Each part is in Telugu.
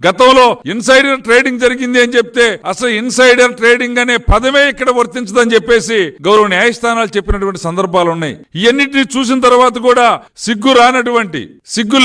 గతంలో ఇన్సైడర్ ట్రేడింగ్ జరిగింది అని చెప్తే అసలు ఇన్సైడర్ ట్రేడింగ్ అనే పదమే ఇక్కడ వర్తించదని చెప్పేసి గౌరవ న్యాయస్థానాలు చెప్పినటువంటి సందర్భాలు ఉన్నాయి. ఇవన్నిటిని చూసిన తర్వాత కూడా సిగ్గు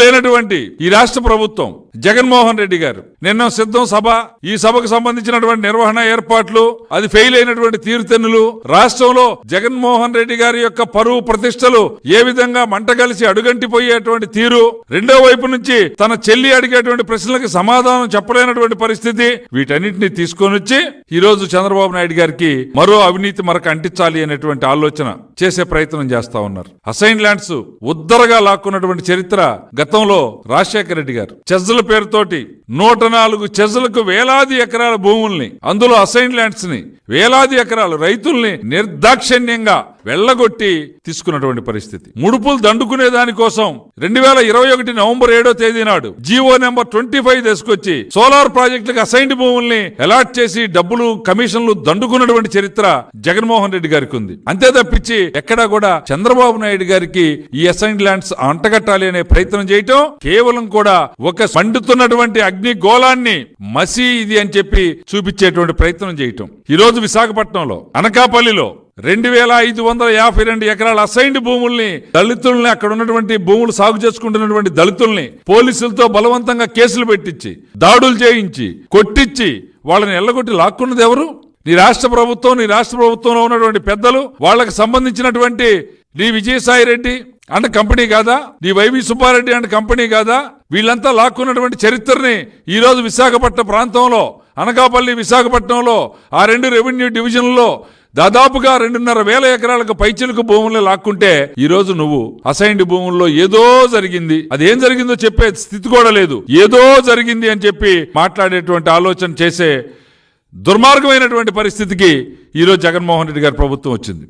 లేనటువంటి ఈ రాష్ట్ర ప్రభుత్వం జగన్మోహన్ రెడ్డి గారు నిన్న సిద్ధం సభ, ఈ సభకు సంబంధించినటువంటి నిర్వహణ ఏర్పాట్లు, అది ఫెయిల్ అయినటువంటి తీరుతెన్నులు, రాష్ట్రంలో జగన్మోహన్ రెడ్డి గారి యొక్క పరువు ప్రతిష్టలు ఏ విధంగా మంటగలిసి అడుగంటిపోయేటువంటి తీరు, రెండో వైపు నుంచి తన చెల్లి అడిగేటువంటి ప్రశ్నలకు సమాధానం చెప్పలేనటువంటి పరిస్థితి, వీటన్నిటిని తీసుకొని వచ్చి ఈ రోజు చంద్రబాబు నాయుడు గారికి మరో అవినీతి మరక అంటించాలి అనేటువంటి ఆలోచన చేసే ప్రయత్నం చేస్తా ఉన్నారు. అసైన్ ల్యాండ్స్ ఉద్దరగా లాక్కున్నటువంటి చరిత్ర గతంలో రాజశేఖర రెడ్డి గారు చెజ్జల పేరుతోటి 104 చెజ్జలకు వేలాది ఎకరాల భూముల్ని, అందులో అసైన్ ల్యాండ్స్ ని వేలాది ఎకరాలు రైతుల్ని నిర్దాక్షిణ్యంగా వెళ్లగొట్టి తీసుకున్నటువంటి పరిస్థితి. ముడుపులు దండుకునే దానికోసం 2021 నవంబర్ 7వ తేదీ నాడు జీవో నెంబర్ 25 తీసుకొచ్చి సోలార్ ప్రాజెక్టులకు అసైన్డ్ భూముల్ని అలాట్ చేసి డబ్బులు కమిషన్లు దండుకున్నటువంటి చరిత్ర జగన్మోహన్ రెడ్డి గారికి ఉంది. అంతే తప్పించి ఎక్కడా కూడా చంద్రబాబు నాయుడు గారికి ఈ అసైన్డ్ ల్యాండ్స్ అంటగట్టాలి అనే ప్రయత్నం చేయటం కేవలం కూడా ఒక మండుతున్నటువంటి అగ్ని గోళాన్ని మసి ఇది అని చెప్పి చూపించేటువంటి ప్రయత్నం చేయటం. ఈ రోజు విశాఖపట్నంలో అనకాపల్లిలో 2552 ఎకరాల అసైన్డ్ భూముల్ని, దళితుల్ని, అక్కడ ఉన్నటువంటి భూములు సాగు చేసుకుంటున్నటువంటి దళితుల్ని పోలీసులతో బలవంతంగా కేసులు పెట్టించి, దాడులు చేయించి, కొట్టించి వాళ్ళని ఎల్లగొట్టి లాక్కున్నది ఎవరు? నీ రాష్ట్ర ప్రభుత్వంలో ఉన్నటువంటి పెద్దలు, వాళ్ళకి సంబంధించినటువంటి నీ విజయసాయి రెడ్డి అండ్ కంపెనీ కాదా? నీ వైవి సుబ్బారెడ్డి అండ్ కంపెనీ కాదా? వీళ్ళంతా లాక్కున్నటువంటి చరిత్రని ఈ రోజు విశాఖపట్నం ప్రాంతంలో, అనకాపల్లి విశాఖపట్నంలో ఆ 2 రెవెన్యూ డివిజన్లలో దాదాపుగా 2,500 ఎకరాలకు పైచిలుకు భూముల్ని లాక్కుంటే ఈ రోజు నువ్వు అసైన్డ్ భూముల్లో ఏదో జరిగింది, అదేం జరిగిందో చెప్పే స్థితి కూడా లేదు, ఏదో జరిగింది అని చెప్పి మాట్లాడేటువంటి ఆలోచన చేసే దుర్మార్గమైనటువంటి పరిస్థితికి ఈరోజు జగన్మోహన్ రెడ్డి గారి ప్రభుత్వం వచ్చింది.